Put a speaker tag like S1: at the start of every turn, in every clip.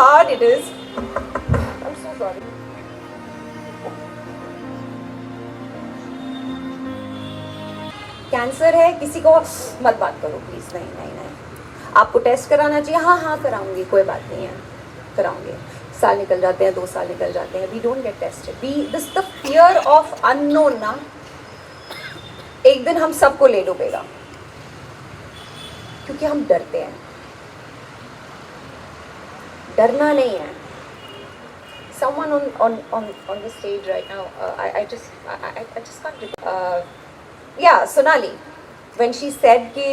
S1: hard it is. I'm so sorry. Cancer है, किसी को मत बात करो प्लीज। नहीं नहीं नहीं, आपको टेस्ट कराना चाहिए। हाँ हाँ कराऊंगी, कोई बात नहीं है, कराऊंगी। साल निकल जाते हैं, 2 साल निकल जाते हैं, we don't get tested. We this the fear of unknown ना, एक दिन हम सबको ले डूबेगा, क्योंकि हम डरते हैं। डरना नहीं है। Someone on the stage right now, I just can't. Yeah, Sonali, when she said कि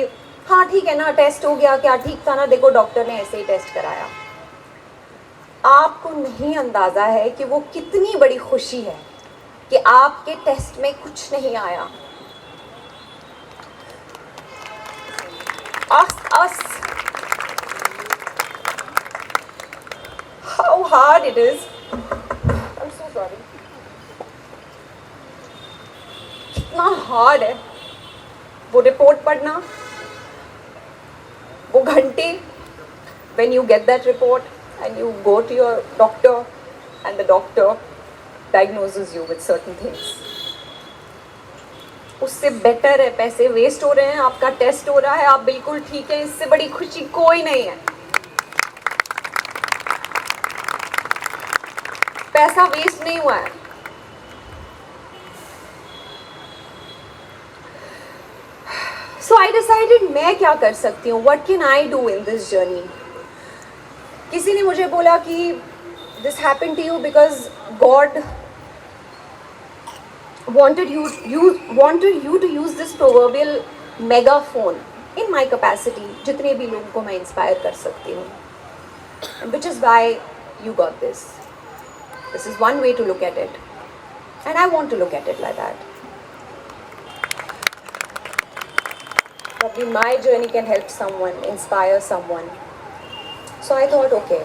S1: हाँ ठीक है ना, टेस्ट हो गया, क्या ठीक था ना, देखो डॉक्टर ने ऐसे ही टेस्ट कराया। आपको नहीं अंदाजा है कि वो कितनी बड़ी खुशी है कि आपके टेस्ट में कुछ नहीं आया। us how hard it is. I'm so sorry. कितना हार्ड है वो रिपोर्ट पढ़ना, वो घंटे, when you get that report and you go to your doctor and the doctor diagnoses you with certain things. उससे बेटर है, पैसे वेस्ट हो रहे हैं, आपका टेस्ट हो रहा है, आप बिल्कुल ठीक है, इससे बड़ी खुशी कोई नहीं है। पैसा वेस्ट नहीं हुआ है। So I decided मैं क्या कर सकती हूँ, what can I do in this journey? किसी ने मुझे बोला कि this happened to you because God wanted you to use this proverbial megaphone in my capacity, जितने भी लोगों को मैं inspire कर सकती हूँ, which is why you got this. This is one way to look at it, and I want to look at it like that. Probably my journey can help someone, inspire someone. So I thought, okay,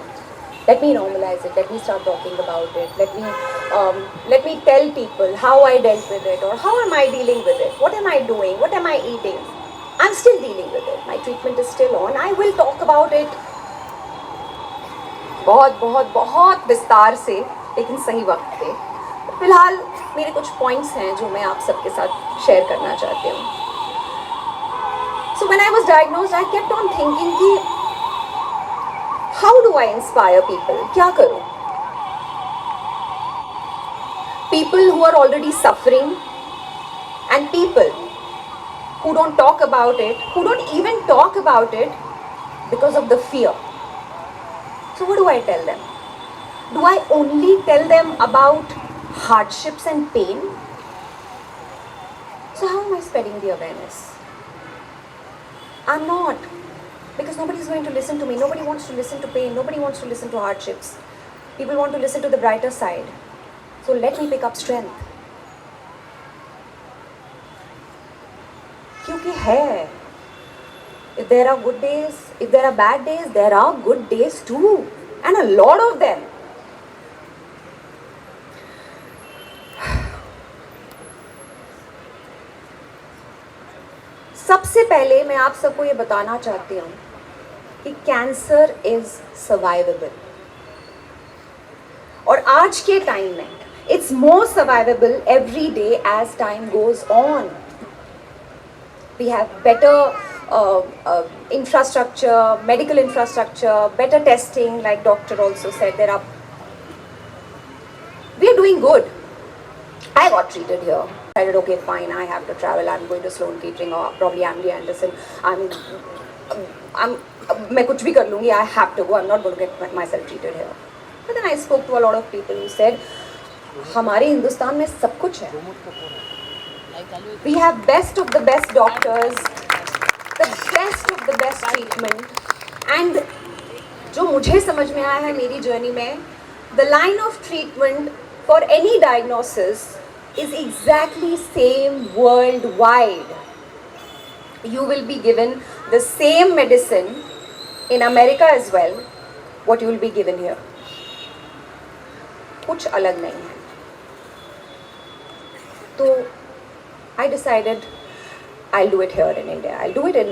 S1: let me normalize it. Let me start talking about it. Let me tell people how I dealt with it, or how am I dealing with it. What am I doing? What am I eating? I'm still dealing with it. My treatment is still on. I will talk about it बहुत बहुत बहुत विस्तार से, लेकिन सही वक्त पे। फिलहाल मेरे कुछ पॉइंट्स हैं जो मैं आप सबके साथ शेयर करना चाहती हूँ। So when I was diagnosed, I kept on thinking कि how do I inspire people? क्या करूँ? People who are already suffering, and people who don't talk about it, who don't even talk about it because of the fear. So what do I tell them? Do I only tell them about hardships and pain? So how am I spreading the awareness? I'm not, because nobody is going to listen to me. Nobody wants to listen to pain. Nobody wants to listen to hardships. People want to listen to the brighter side. So let me pick up strength. क्योंकि है, if there are good days, if there are bad days, there are good days too, and a lot of them. सबसे पहले मैं आप सबको ये बताना चाहती हूँ कि कैंसर इज सर्वाइवेबल, और आज के टाइम में it's more survivable every day as time goes on. We have better infrastructure, medical infrastructure, better testing, like doctor also said. We are doing good. I got treated here. I said, okay, fine, I have to travel. I'm going to Sloan Kettering or probably MD Anderson. मैं कुछ भी कर लूँगी. I have to go. I'm not going to get myself treated here. But then I spoke to a lot of people who said, हमारे हिंदुस्तान में सब कुछ है. We have best of the best doctors, the best of the best treatment, and जो मुझे समझ में आया है मेरी जर्नी में, the line of treatment for any diagnosis is exactly same worldwide. You will be given the same medicine in America as well, what you will be given here. कुछ अलग नहीं है. तो I decided I'll do it here in India. I'll do it in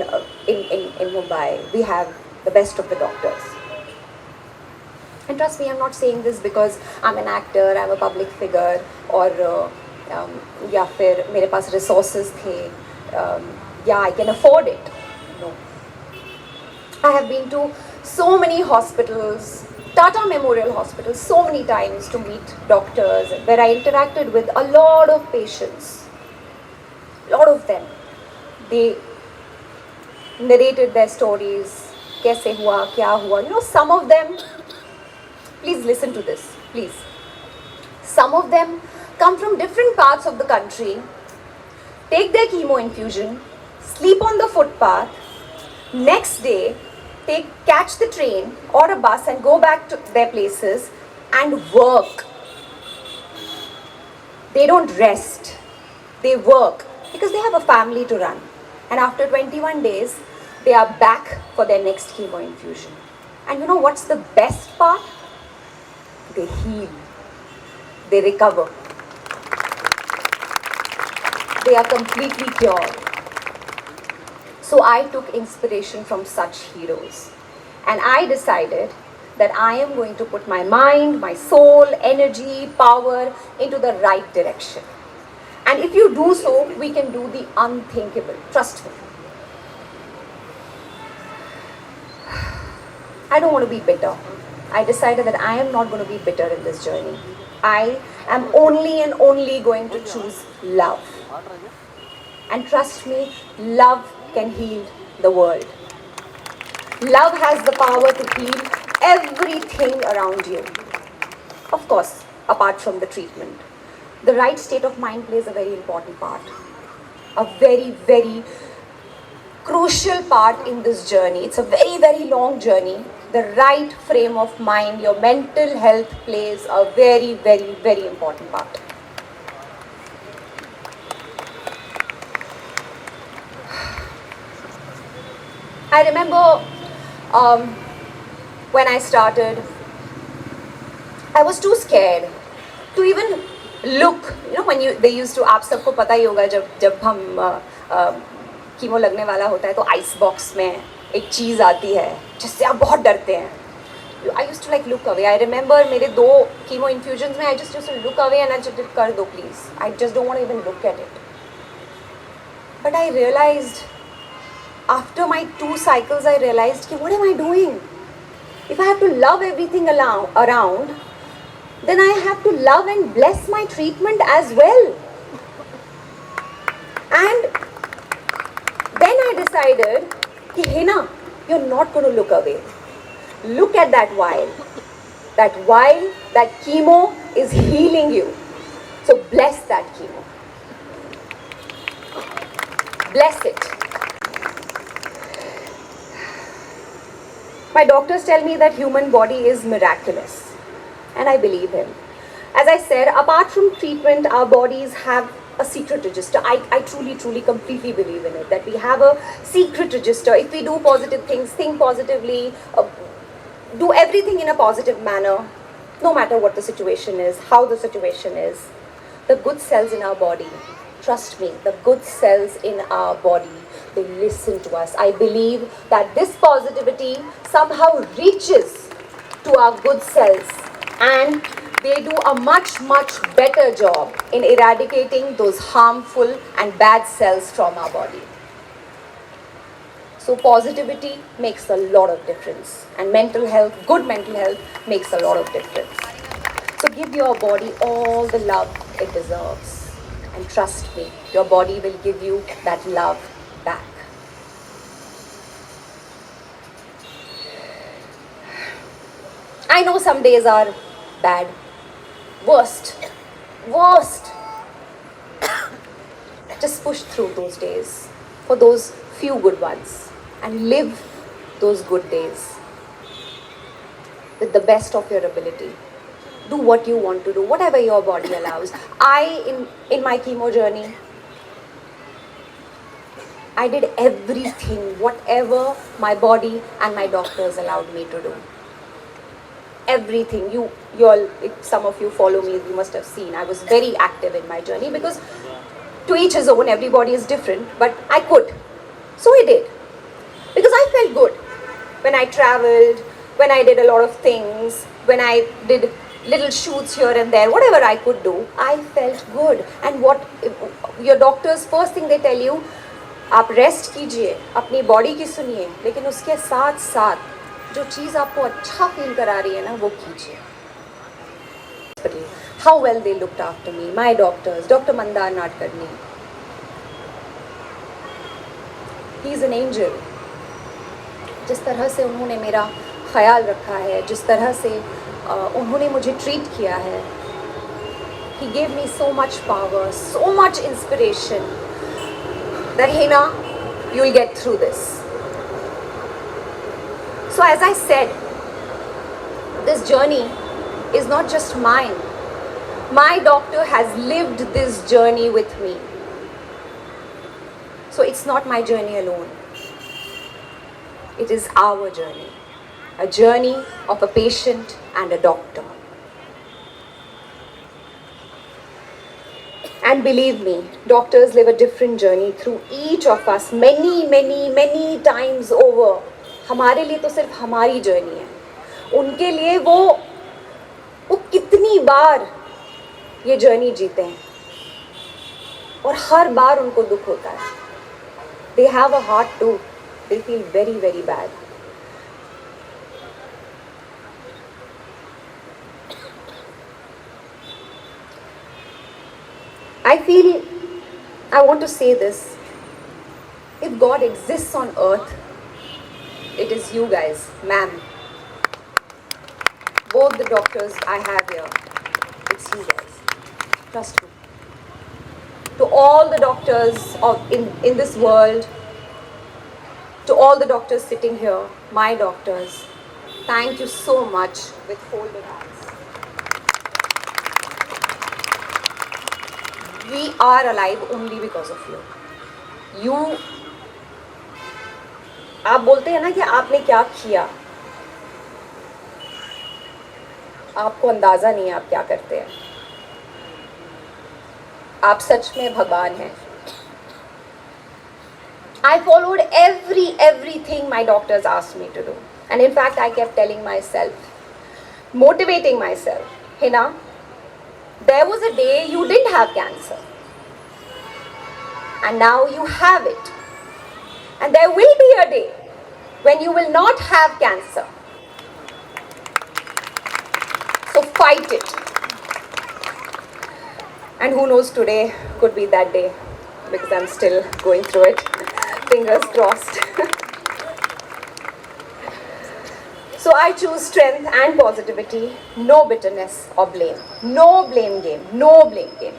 S1: Mumbai. We have the best of the doctors. And trust me, I'm not saying this because I'm an actor, I'm a public figure, or या फिर मेरे पास resources थे, yeah, I can afford it. No. I have been to so many hospitals, Tata Memorial Hospital, so many times to meet doctors, where I interacted with a lot of patients. A lot of them. They narrated their stories. कैसे हुआ, क्या हुआ. You know, some of them, please listen to this, please. Some of them come from different parts of the country, take their chemo infusion, sleep on the footpath, next day catch the train or a bus and go back to their places and work. They don't rest. They work because they have a family to run. And after 21 days, they are back for their next chemo infusion. And you know what's the best part? They heal. They recover. They are completely cured. So I took inspiration from such heroes. And I decided that I am going to put my mind, my soul, energy, power into the right direction. And if you do so, we can do the unthinkable. Trust me. I don't want to be bitter. I decided that I am not going to be bitter in this journey. I am only and only going to choose love. And trust me, love can heal the world. Love has the power to heal everything around you. Of course, apart from the treatment. The right state of mind plays a very important part. A very, very crucial part in this journey. It's a very, very long journey. The right frame of mind, your mental health plays a very, very, very important part. I remember when I started, I was too scared to even look. You know, when they used to, आप सबको पता ही होगा जब हम chemo लगने वाला होता है तो आइस बॉक्स में एक चीज़ आती है जिससे आप बहुत डरते हैं. I used to like look away. I remember मेरे 2 कीमो infusions में I just used to look away and I just did कर दो please. I just don't want to even look at it. But I realized, after my 2 cycles, I realized, what am I doing? If I have to love everything around, then I have to love and bless my treatment as well. And then I decided, Hina, you're not going to look away. Look at that vial. That vial, that chemo is healing you. So bless that chemo. Bless it. My doctors tell me that human body is miraculous, and I believe him. As I said, apart from treatment, our bodies have a secret register. I truly, truly, completely believe in it, that we have a secret register. If we do positive things, think positively, do everything in a positive manner, no matter what the situation is, how the situation is, the good cells in our body, trust me, the good cells in our body, they listen to us. I believe that this positivity somehow reaches to our good cells, and they do a much, much better job in eradicating those harmful and bad cells from our body. So positivity makes a lot of difference, and mental health, good mental health, makes a lot of difference. So give your body all the love it deserves, and trust me, your body will give you that love back. I know some days are bad, worst. Just push through those days for those few good ones and live those good days with the best of your ability. Do what you want to do, whatever your body allows. In my chemo journey, I did everything, whatever my body and my doctors allowed me to do. Everything. You all, if some of you follow me, you must have seen I was very active in my journey, because to each his own, everybody is different, but I could. So I did. Because I felt good when I traveled, when I did a lot of things, when I did little shoots here and there, whatever I could do, I felt good. And what your doctors, first thing they tell you, आप rest कीजिए, अपनी body की सुनिए, लेकिन उसके साथ साथ जो चीज़ आपको अच्छा फील करा रही है ना, वो कीजिए. How well they looked after me, my doctors, Dr. Mandar Nadkarni. He is an angel. जिस तरह से उन्होंने मेरा ख्याल रखा है, जिस तरह से उन्होंने मुझे ट्रीट किया है, he gave me so much power, so much inspiration that Hina, you'll get through this. So as I said, this journey is not just mine. My doctor has lived this journey with me. So it's not my journey alone. It is our journey. A journey of a patient and a doctor. And believe me, doctors live a different journey through each of us many times over. हमारे लिए तो सिर्फ हमारी journey है. उनके लिए वो कितनी बार ये जर्नी जीते हैं और हर बार उनको दुख होता है. They have a heart too. They feel very bad. I want to say this. If God exists on earth, it is you guys, ma'am. Both the doctors I have here, it's you guys. Trust me. To all the doctors in this world, to all the doctors sitting here, my doctors, thank you so much with folded hands. We are alive only because of you. You, आप बोलते हैं ना कि आपने क्या किया, आपको अंदाज़ा नहीं है आप क्या करते हैं. आप सच में भगवान हैं. I followed everything my doctors asked me to do. And in fact, I kept telling myself, motivating myself, Hina, there was a day you didn't have cancer. And now you have it. And there will be a day when you will not have cancer. So fight it. And who knows, today could be that day, because I'm still going through it. Fingers crossed. So I choose strength and positivity, no bitterness or blame. No blame game, no blame game.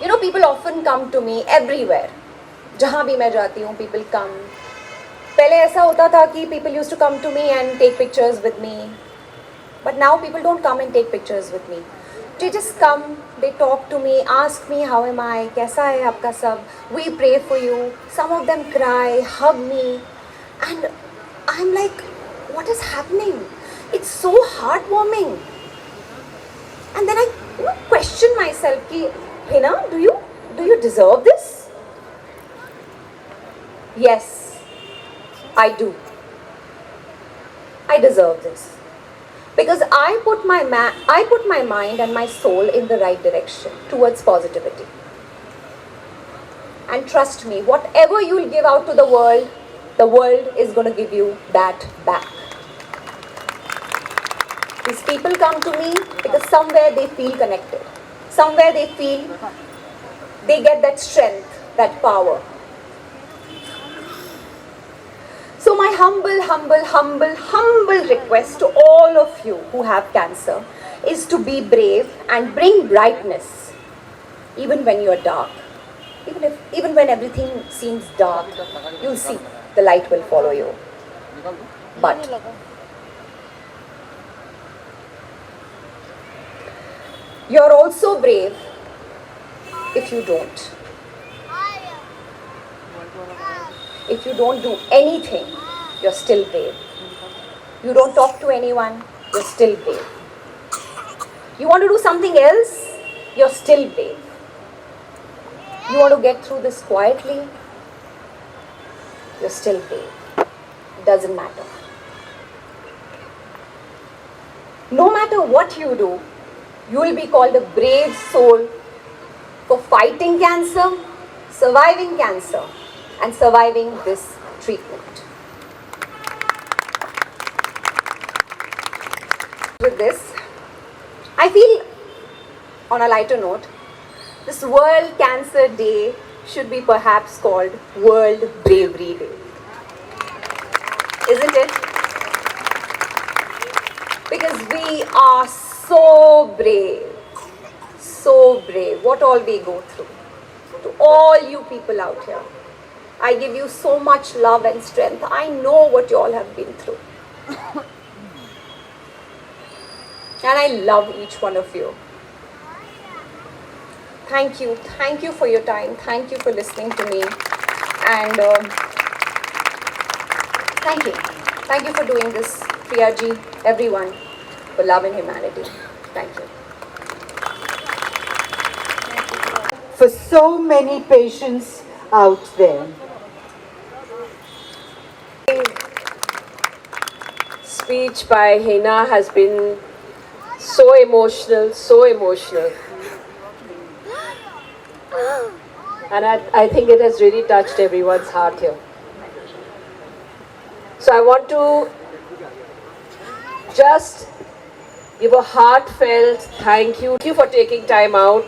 S1: You know, people often come to me everywhere. जहाँ भी मैं जाती हूँ, people come. पहले ऐसा होता था कि people used to come to me and take pictures with me. But now people don't come and take pictures with me. They just come, they talk to me, ask me how am I, कैसा है आपका सब, we pray for you. Some of them cry, hug me, and I'm like, what is happening? It's so heartwarming. And then I question myself, ki, Hina, do you deserve this? Yes, I do. I deserve this. Because I put my mind and my soul in the right direction towards positivity. And trust me, whatever you will give out to the world is going to give you that back. These people come to me because somewhere they feel connected. Somewhere they feel they get that strength, that power. So my humble request to all of you who have cancer is to be brave and bring brightness even when you are dark. Even when everything seems dark, you'll see the light will follow you. But you're also brave if you don't. If you don't do anything, you're still brave. You don't talk to anyone, you're still brave. You want to do something else, you're still brave. You want to get through this quietly, you're still brave. It doesn't matter. No matter what you do, you will be called a brave soul for fighting cancer, surviving cancer, and surviving this treatment. With this, I feel, on a lighter note, this World Cancer Day should be perhaps called World Bravery Day. Isn't it? Because we are so brave. So brave. What all we go through. To all you people out here, I give you so much love and strength. I know what you all have been through. And I love each one of you. Thank you. Thank you for your time. Thank you for listening to me. And thank you. Thank you for doing this, Priya ji, everyone, for love and humanity. Thank you.
S2: For so many patients out there.
S3: Speech by Hina has been so emotional, so emotional. And I think it has really touched everyone's heart here. So I want to just give a heartfelt thank you for taking time out.